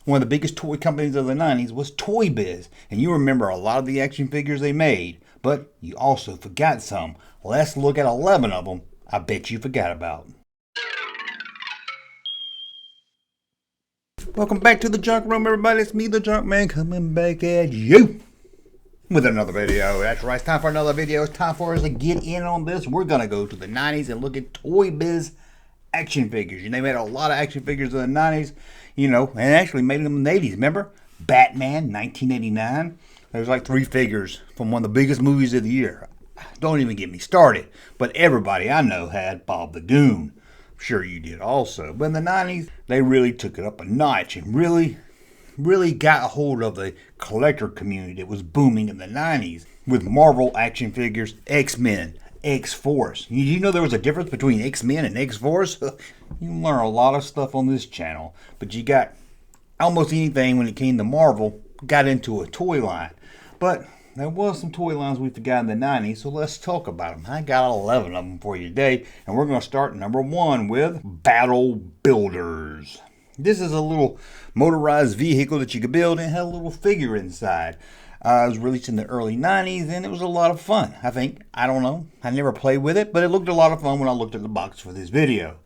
One of the biggest toy companies of the 90s was Toy Biz, and you remember a lot of the action figures they made, but you also forgot some. Let's look at 11 of them I bet you forgot about. Welcome back to the Junk Room, everybody. It's me, the Junkman, coming back at you with another video. That's right, it's time for another video. It's time for us to get in on this. We're going to go to the 90s and look at Toy Biz action figures. They made a lot of action figures in the 90s, and actually made them in the 80s. Remember? Batman, 1989. There's like 3 figures from one of the biggest movies of the year. Don't even get me started. But everybody I know had Bob the Goon. I'm sure you did also. But in the 90s, they really took it up a notch and really got a hold of the collector community that was booming in the 90s with Marvel action figures, X-Men, X-Force. You know there was a difference between X-Men and X-Force? You learn a lot of stuff on this channel, but you got almost anything when it came to Marvel got into a toy line. But there was some toy lines we forgot in the 90s, so let's talk about them. I got 11 of them for you today, and we're going to start number 1 with Battle Builders. This is a little motorized vehicle that you could build and had a little figure inside. It was released in the early 90s and it was a lot of fun, I think. I don't know. I never played with it, but it looked a lot of fun when I looked at the box for this video.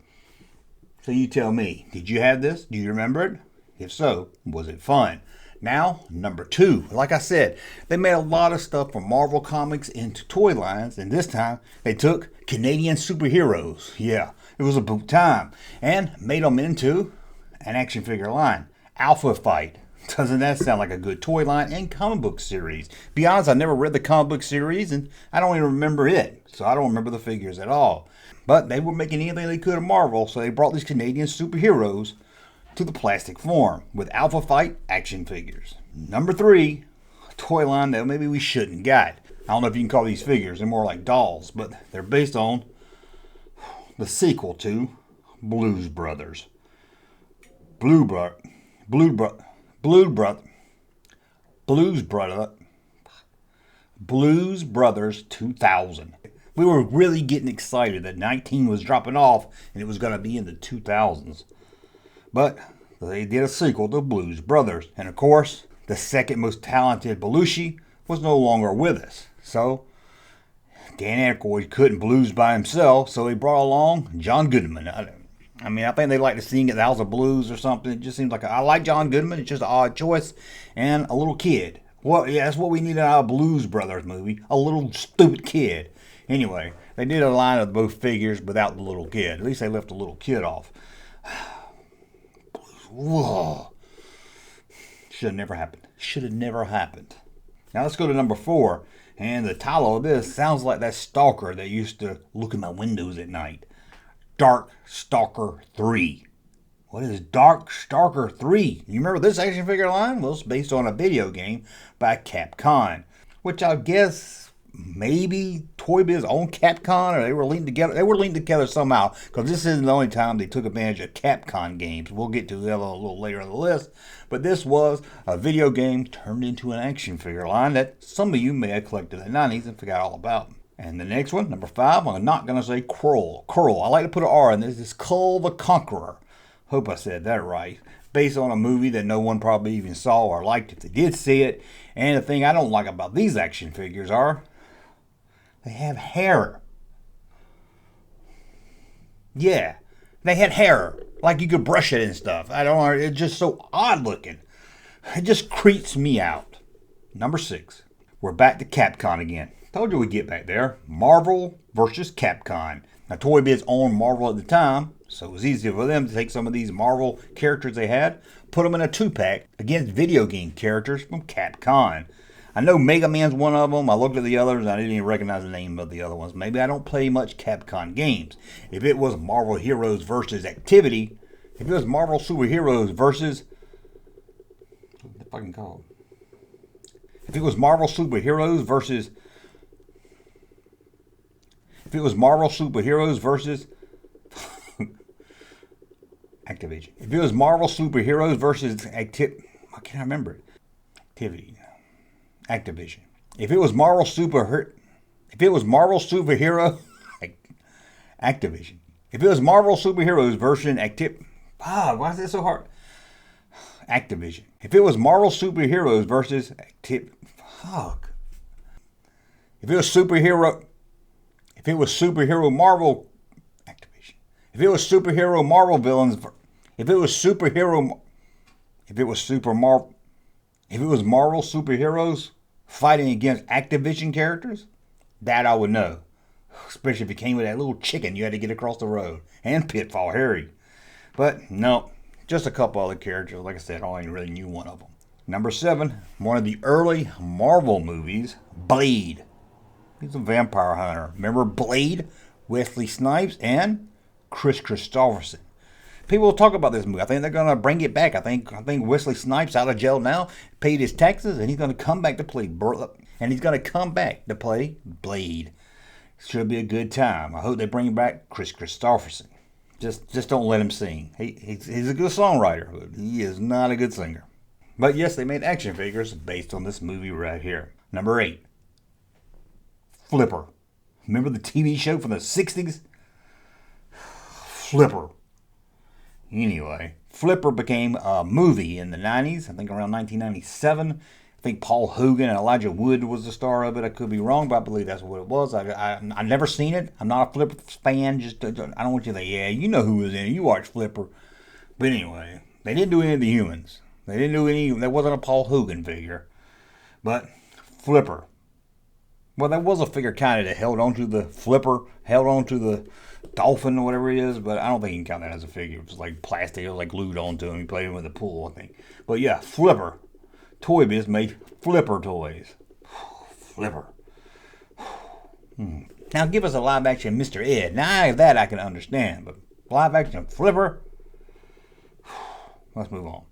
So you tell me, did you have this? Do you remember it? If so, was it fun? Now, number 2. Like I said, they made a lot of stuff from Marvel Comics into toy lines, and this time they took Canadian superheroes. Yeah, it was about time. And made them into an action figure line. Alpha Fight. Doesn't that sound like a good toy line and comic book series? Be honest, I never read the comic book series and I don't even remember it. So I don't remember the figures at all. But they were making anything they could of Marvel, so they brought these Canadian superheroes to the plastic form with Alpha Fight action figures. Number 3, a toy line that maybe we shouldn't got. I don't know if you can call these figures. They're more like dolls, but they're based on the sequel to Blues Brothers. Blues Brothers 2000. We were really getting excited that 19 was dropping off and it was going to be in the 2000s. But they did a sequel to Blues Brothers. And of course, the second most talented Belushi was no longer with us. So, Dan Aykroyd couldn't blues by himself, so he brought along John Goodman. I think they like to sing at the House of Blues or something. It just seems like I like John Goodman. It's just an odd choice. And a little kid. Well, yeah, that's what we needed out of a Blues Brothers movie. A little stupid kid. Anyway, they did a line of both figures without the little kid. At least they left the little kid off. Whoa. Should have never happened. Should have never happened. Now let's go to number 4. And the title of this sounds like that stalker that used to look in my windows at night. Dark Stalker 3. What is Dark Stalker 3? You remember this action figure line? Well, it's based on a video game by Capcom, which I guess maybe Toy Biz owned Capcom, or they were linked together. They were linked together somehow, because this isn't the only time they took advantage of Capcom games. We'll get to that a little later in the list. But this was a video game turned into an action figure line that some of you may have collected in the 90s and forgot all about. And the next one, number 5, I'm not going to say Curl. I like to put an R in this. It's Cur the Conqueror. Hope I said that right. Based on a movie that no one probably even saw or liked if they did see it. And the thing I don't like about these action figures are they have hair. Yeah, they had hair. Like you could brush it and stuff. I don't know. It's just so odd looking. It just creeps me out. Number 6. We're back to Capcom again. Told you we'd get back there. Marvel versus Capcom. Now, Toy Biz owned Marvel at the time, so it was easy for them to take some of these Marvel characters they had, put them in a 2-pack against video game characters from Capcom. I know Mega Man's one of them. I looked at the others, and I didn't even recognize the name of the other ones. Maybe I don't play much Capcom games. If it was Marvel Heroes versus Activity, if it was Marvel Superheroes versus... what the fucking call it? If it was Marvel Superheroes versus... If it was Marvel Superheroes versus Activision. If it was Marvel Superheroes versus I can't remember it. Activision. If it was Marvel Superhero Activision. If it was Marvel Superheroes version why is it so hard? Activision. If it was Marvel superheroes versus fuck. If it was superhero Marvel Activision. If it was superhero Marvel villains, if it was Marvel superheroes fighting against Activision characters, that I would know. Especially if it came with that little chicken you had to get across the road. And Pitfall Harry. But no, just a couple other characters. Like I said, I only really knew one of them. Number 7, one of the early Marvel movies, Blade. He's a vampire hunter. Remember Blade? Wesley Snipes and Chris Christopherson. People will talk about this movie. I think they're going to bring it back. I think Wesley Snipes out of jail now, paid his taxes, and he's going to come back to play Blade. Should be a good time. I hope they bring back Chris Christopherson. Just don't let him sing. He's a good songwriter, but he is not a good singer. But yes, they made action figures based on this movie right here. Number 8, Flipper. Remember the TV show from the 60s? Flipper. Anyway, Flipper became a movie in the 90s, I think around 1997. I think Paul Hogan and Elijah Wood was the star of it. I could be wrong, but I believe that's what it was. I've never seen it. I'm not a Flipper fan. I don't want you to say, yeah, you know who was in it. You watch Flipper. But anyway, they didn't do any of the humans. There wasn't a Paul Hogan figure. But Flipper. Well, there was a figure kind of that held onto the dolphin or whatever it is, but I don't think you can count that as a figure. It was like plastic. It was like glued onto him. He played him with a pool, I think. But yeah, Flipper. Toy Biz made Flipper toys. Flipper. Now give us a live action Mr. Ed. Now that I can understand, but live action Flipper. Let's move on.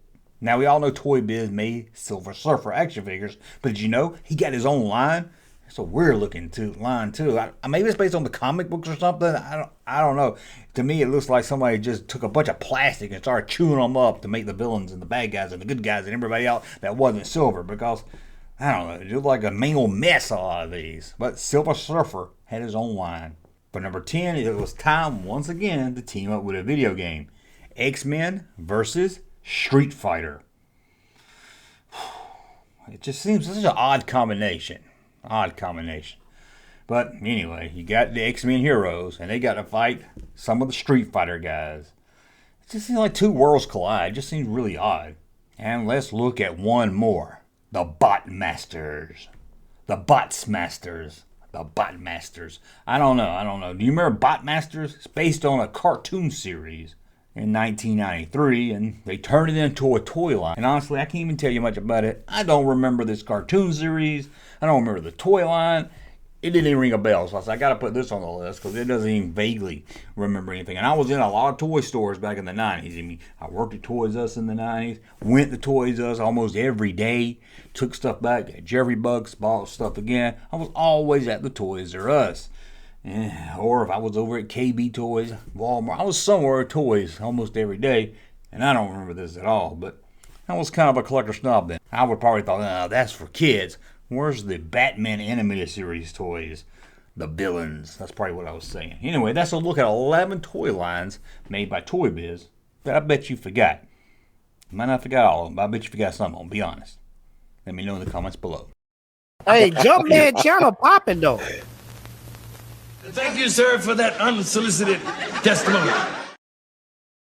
Now we all know Toy Biz made Silver Surfer action figures, but did you know he got his own line? It's a weird looking line too. Maybe it's based on the comic books or something. I don't know. To me, it looks like somebody just took a bunch of plastic and started chewing them up to make the villains and the bad guys and the good guys and everybody else that wasn't Silver. Because I don't know, it looked like a main old mess. A lot of these, but Silver Surfer had his own line. For number 10, it was time once again to team up with a video game: X-Men versus Street Fighter. It just seems such an odd combination. But anyway, you got the X-Men heroes, and they got to fight some of the Street Fighter guys. It just seems like two worlds collide. It just seems really odd. And let's look at one more. The Botmasters. The Botsmasters. I don't know. Do you remember Botmasters? It's based on a cartoon series in 1993, and they turned it into a toy line. And honestly, I can't even tell you much about it. I don't remember this cartoon series. I don't remember the toy line. It didn't even ring a bell, so I said, I got to put this on the list because it doesn't even vaguely remember anything. And I was in a lot of toy stores back in the 90s. I mean, I worked at Toys R Us in the 90s, went to Toys R Us almost every day, took stuff back at Jerry Bucks, bought stuff again. I was always at the Toys R Us. Or if I was over at KB Toys, Walmart, I was somewhere at Toys almost every day, and I don't remember this at all, but I was kind of a collector snob then. I would probably thought, no, that's for kids. Where's the Batman animated series toys? The villains. That's probably what I was saying. Anyway, that's a look at 11 toy lines made by Toy Biz that I bet you forgot. You might not forgot all of them, but I bet you forgot some of them, be honest. Let me know in the comments below. Hey, Junkman channel popping though. Thank you, sir, for that unsolicited testimony.